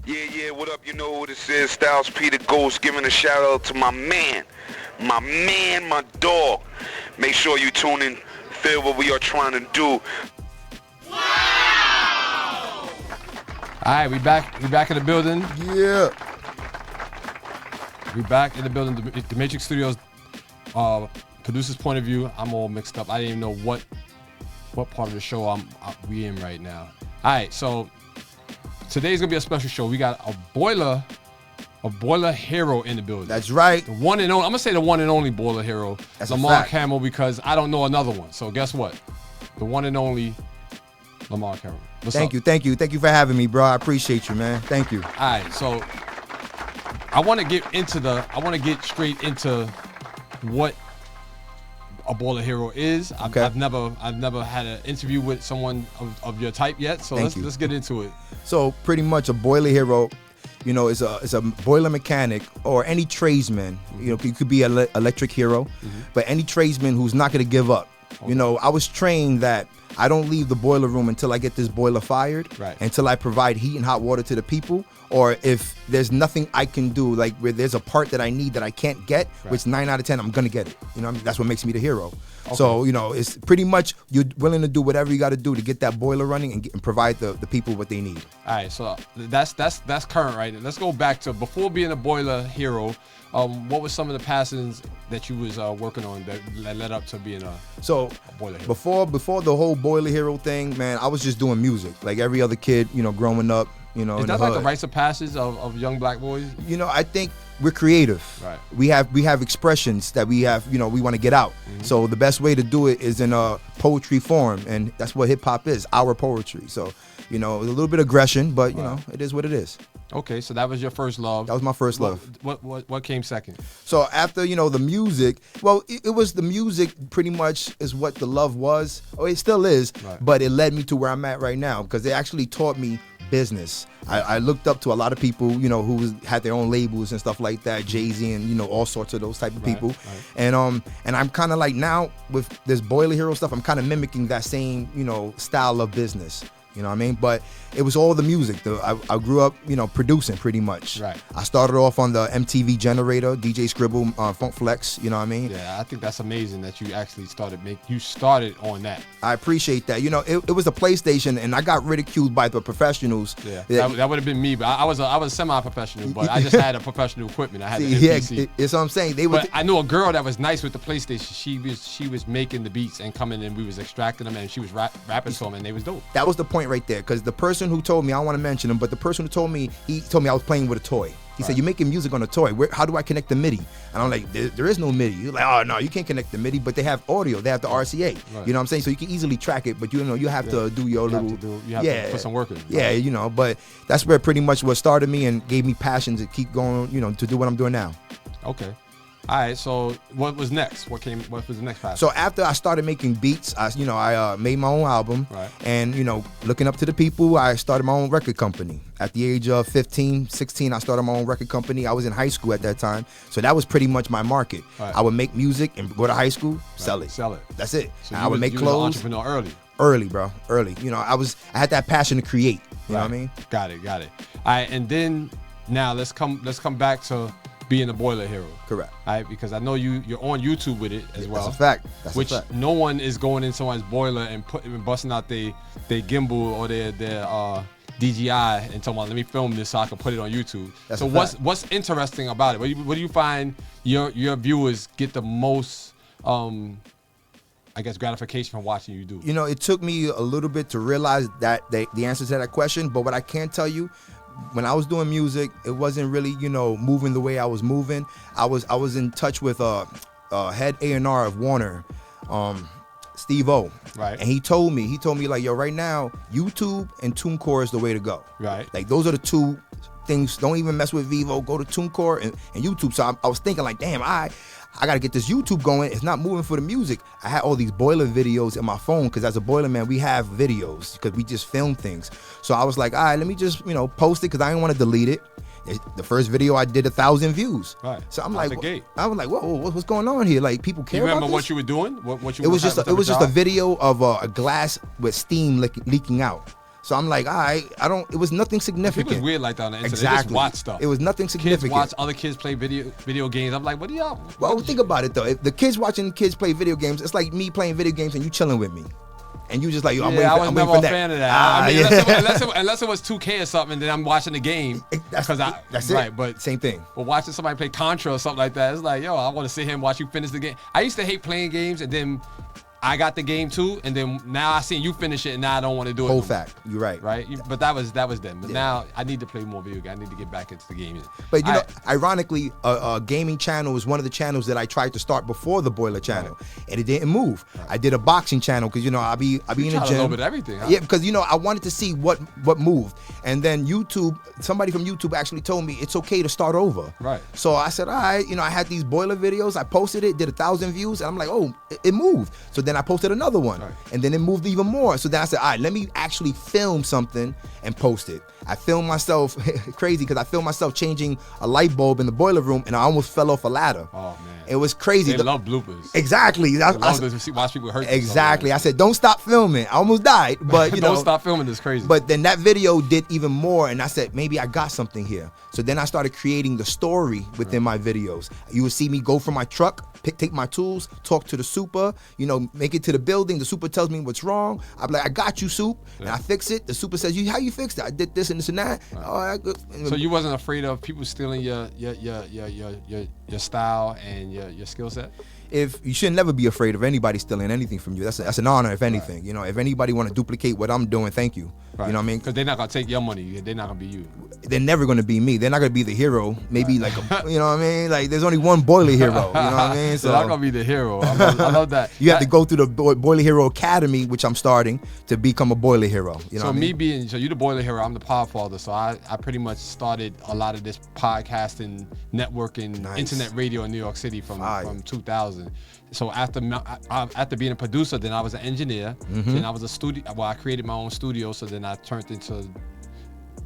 Yeah, what up? You know who this is. Styles P the Ghost, giving a shout out to my man, my dog. Make sure you tune in, feel what we are trying to do. Wow! All right, we back in the building. Yeah. We back in the building. The Matrix Studios producer's point of view. I'm all mixed up. I didn't even know what part of the show we in right now. All right, so today's gonna be a special show. We got a boiler hero in the building. That's right. The one and only. I'm gonna say the one and only boiler hero. That's Lamar Camel, because I don't know another one. So guess what? The one and only Lamar Camel. Thank you for having me, bro. I appreciate you, man. Thank you. All right, so I want to get straight into what a boiler hero is. Okay. I've never had an interview with someone of your type yet, so let's get into it. So pretty much a boiler hero, you know, is a boiler mechanic or any tradesman. Mm-hmm. You know, you could be an electric hero, but any tradesman who's not going to give up. Okay. You know, I was trained that I don't leave the boiler room until I get this boiler fired, until I provide heat and hot water to the people, or if there's nothing I can do, like where there's a part that I need that I can't get, which 9 out of 10, I'm going to get it. You know, that's what makes me the hero. Okay. So, you know, it's pretty much you're willing to do whatever you got to do to get that boiler running and provide the people what they need. All right, so that's current, right? Let's go back to before being a boiler hero. What were some of the passions that you was working on that led up to being a boiler hero? Before the whole boiler hero thing, man, I was just doing music like every other kid, you know, growing up. You know, is that like the rites of passage of young black boys? You know, I think we're creative. Right. We have expressions that we have, you know, we want to get out. Mm-hmm. So the best way to do it is in a poetry form, and that's what hip hop is, our poetry. So, you know, a little bit of aggression, but you know, it is what it is. Okay, so that was your first love. That was my first love. What came second? So after, you know, the music, well, it was the music pretty much is what the love was. Oh, it still is, but it led me to where I'm at right now because it actually taught me business. I looked up to a lot of people, you know, who had their own labels and stuff like that, Jay-Z and, you know, all sorts of those type of people. And I'm kind of like now with this boiler hero stuff, I'm kind of mimicking that same, you know, style of business. You know what I mean? But it was all the music. I grew up, you know, producing pretty much. Right. I started off on the MTV generator, DJ Scribble, Funk Flex. You know what I mean? Yeah, I think that's amazing that you actually started on that. I appreciate that. You know, it was a PlayStation, and I got ridiculed by the professionals. Yeah, that would have been me. But I was semi-professional, but I just had a professional equipment. I had the MPC. Yeah, it's what I'm saying. But I knew a girl that was nice with the PlayStation. She was making the beats and coming, and we was extracting them, and she was rapping to them, and they was dope. That was the point right there, because the person who told me, I don't want to mention him, but the person who told me, he told me I was playing with a toy. He said, you're making music on a toy. How do I connect the MIDI? And I'm like, there is no MIDI. You're like, oh, no, you can't connect the MIDI, but they have audio. They have the RCA. Right. You know what I'm saying? So you can easily track it, but you know, you have to do your you have to put some work in. Yeah, you know, but that's where pretty much what started me and gave me passion to keep going, you know, to do what I'm doing now. Okay. All right, so what was next? What was the next passion? So after I started making beats, I made my own album, and you know, looking up to the people, I started my own record company. At the age of 15, 16, I started my own record company. I was in high school at that time, so that was pretty much my market. I would make music and go to high school, sell it. That's it. So I would make clothes. You were an entrepreneur early. Early, bro. Early. You know, I had that passion to create. You know what I mean? Got it. All right, and then now let's come back to being a boiler hero. Correct. All right, because I know you're on YouTube with it as well. That's a fact. Which no one is going in someone's boiler and busting out their gimbal or their DJI and talking about, let me film this so I can put it on YouTube. So what's interesting about it? What do you find your viewers get the most I guess gratification from watching you do? You know, it took me a little bit to realize that the answer to that question, but what I can tell you, when I was doing music, it wasn't really, you know, moving the way I was moving. I was in touch with head A&R of Warner, Steve O. Right. And he told me like, yo, right now, YouTube and TuneCore is the way to go. Right. Like those are the two things. Don't even mess with Vivo. Go to TuneCore and YouTube. So I was thinking like, damn, I got to get this YouTube going. It's not moving for the music. I had all these boiler videos in my phone because as a boiler man, we have videos because we just film things. So I was like, all right, let me just, you know, post it because I didn't want to delete it. The first video I did 1,000 views. Right. So I'm like, I was like, whoa, what's going on here? Like people care. You remember about what this? you were doing? What you? It was just a video of a glass with steam leaking out. So I'm like, all right, it was nothing significant. People's weird like that on the internet. Exactly. They just watch stuff. It was nothing significant. Kids watch other kids play video games. I'm like, what do y'all? Well, think about it though. If the kids watching kids play video games, it's like me playing video games and you chilling with me. And you just like, yo, I'm waiting I for, was I'm never waiting a for fan of that. that. I mean, Yeah. unless it was 2K or something, and then I'm watching the game. That's it. Right, but same thing. But watching somebody play Contra or something like that, it's like, yo, I want to sit here and watch you finish the game. I used to hate playing games, and then I got the game too, and then now I seen you finish it, and now I don't want to do it. Whole fact. You're right. Right? But that was then. But now I need to play more video games. I need to get back into the gaming. But you know, ironically, a gaming channel is one of the channels that I tried to start before the Boiler channel, and it didn't move. Right. I did a boxing channel because I be in the gym. A little bit of everything. Huh? Yeah, because I wanted to see what moved, and then somebody from YouTube actually told me it's okay to start over. Right. So I said, all right, I had these Boiler videos. I posted it, did 1,000 views, and I'm like, oh, it moved. So then I posted another one. Right. And then it moved even more. So then I said, all right, let me actually film something and post it. I filmed myself crazy because I filmed myself changing a light bulb in the boiler room, and I almost fell off a ladder. Oh man, it was crazy. They love bloopers. Exactly. They love to watch people hurt. Exactly. I said, don't stop filming. I almost died, but don't stop filming. This crazy. But then that video did even more, and I said, maybe I got something here. So then I started creating the story within my videos. You would see me go from my truck, take my tools, talk to the super, make it to the building. The super tells me what's wrong. I'm like, I got you, Soup, and I fix it. The super says, how you fixed it? I did this and this and that. Right. Oh, so you wasn't afraid of people stealing your style and your skill set? If you should never be afraid of anybody stealing anything from you. That's an honor, if anything. Right. If anybody want to duplicate what I'm doing, thank you. Right. You know what I mean? Because they're not gonna take your money. They're not gonna be you. They're never gonna be me. They're not gonna be the hero. Maybe like you know what I mean? Like there's only one Boiler hero. You know what I mean? So they're not gonna be the hero. I love that. You have to go through the Boiler Hero Academy, which I'm starting to become a Boiler hero. You know so what I mean? So you the Boiler hero. I'm the Podfather. So I pretty much started a lot of this podcasting, networking, internet radio in New York City from 2000. So after being a producer, then I was an engineer. Mm-hmm. Then I was a studio. Well, I created my own studio. So then I turned into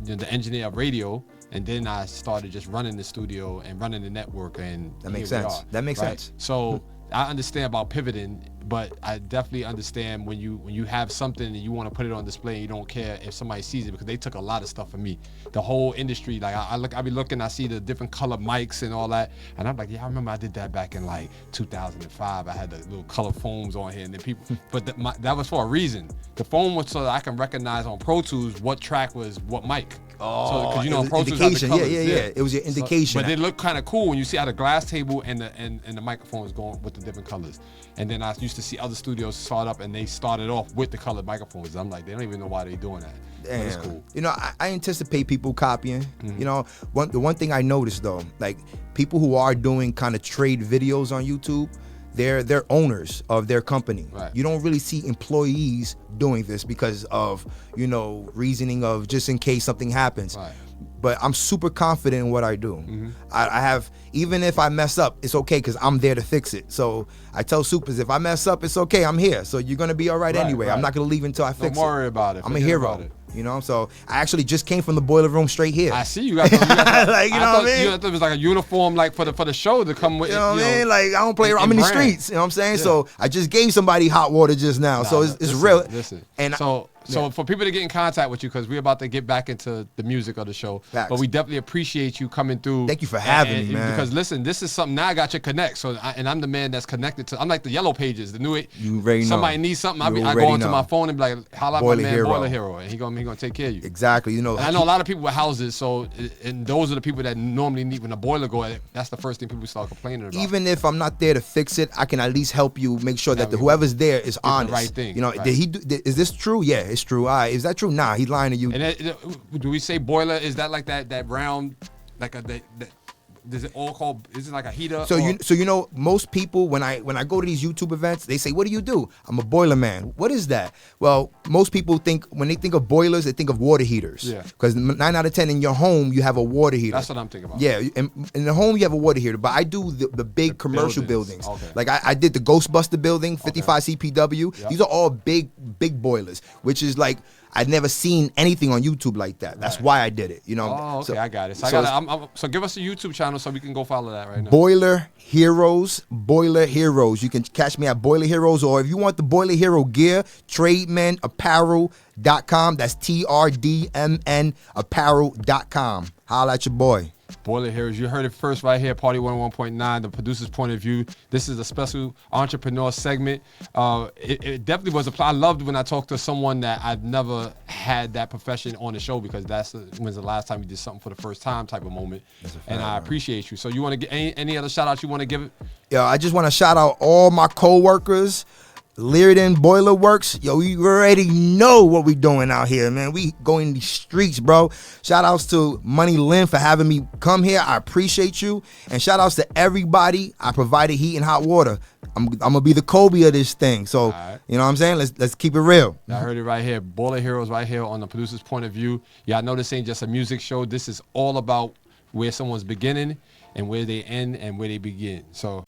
the engineer of radio, and then I started just running the studio and running the network. And that makes sense. That makes sense. So I understand about pivoting, but I definitely understand when you have something and you want to put it on display and you don't care if somebody sees it, because they took a lot of stuff from me. The whole industry, like I be looking, I see the different color mics and all that, and I'm like, yeah, I remember I did that back in like 2005. I had the little color foams on here, and then people, but that was for a reason. The foam was so that I can recognize on Pro Tools what track was what mic. Oh, because Pro Tools indication. The colors, yeah. It was your indication. But they look kind of cool when you see how the glass table and the microphone is going with the different colors. And then I used to see other studios start up and they started off with the colored microphones. I'm like, they don't even know why they're doing that. Damn. But it's cool. I anticipate people copying. Mm-hmm. The one thing I noticed though, like people who are doing kind of trade videos on YouTube, they're owners of their company. Right. You don't really see employees doing this because of reasoning of just in case something happens. Right. But I'm super confident in what I do. Mm-hmm. I have, even if I mess up, it's okay because I'm there to fix it. So I tell supers, if I mess up, it's okay. I'm here. So you're gonna be all right anyway. Right. I'm not gonna leave until I fix it. Don't worry about it. I'm a hero. So I actually just came from the boiler room straight here. I see you got like what I mean? You thought it was like a uniform, like for the show to come with. You know what I mean? Like I don't play around. I'm in the streets. You know what I'm saying? Yeah. So I just gave somebody hot water just now. So it's real. Listen. And so for people to get in contact with you, because we're about to get back into the music of the show, Facts. But we definitely appreciate you coming through. Thank you for having me, man. Because listen, this is something now I got you connect. So I'm the man that's connected to. I'm like the Yellow Pages, the new. You already know. Somebody needs something. I go onto my phone and be like, holla at my man, Boiler Hero, and he gonna take care of you. Exactly. And I know a lot of people with houses, so and those are the people that normally need when a boiler go. That's the first thing people start complaining about. Even if I'm not there to fix it, I can at least help you make sure that whoever's there is honest. The right thing. Right. Is this true? Yeah, it's true. All right. Is that true? Nah, he's lying to you. And do we say boiler? Is that like that round, like is it all called? Is it like a heater? So most people when I go to these YouTube events, they say, "What do? I'm a boiler man." What is that? Well, most people think when they think of boilers, they think of water heaters. Yeah. Because 9 out of 10 in your home you have a water heater. That's what I'm thinking about. Yeah, in the home you have a water heater, but I do the big commercial buildings. Okay. Like I did the Ghostbuster building, 55 CPW. Yep. These are all big boilers, which is like I'd never seen anything on YouTube like that. That's why I did it. Oh, okay, I got it. So give us a YouTube channel so we can go follow that right now. Boiler Heroes. You can catch me at Boiler Heroes, or if you want the Boiler Hero gear, tradesman, apparel, trdmn.com. That's TRDMN apparel.com. Holla at your boy. Boiler Heroes, you heard it first right here, Party 101.9, the producer's point of view. This is a special entrepreneur segment. It definitely was I loved when I talked to someone that I'd never had that profession on the show, because that's when's the last time you did something for the first time type of moment. And I appreciate you. So you want to get any other shout outs you want to give it? Yo, I just want to shout out all my co-workers. Learden Boiler Works, yo, you already know what we doing out here, man. We going these streets, bro. Shout outs to Money Lynn for having me come here. I appreciate you. And shout outs to everybody. I provided heat and hot water. I'm gonna be the Kobe of this thing. So, right. You know what I'm saying? Let's keep it real. I heard it right here. Boiler Heroes right here on the producer's point of view. Y'all know this ain't just a music show. This is all about where someone's beginning and where they end and where they begin. So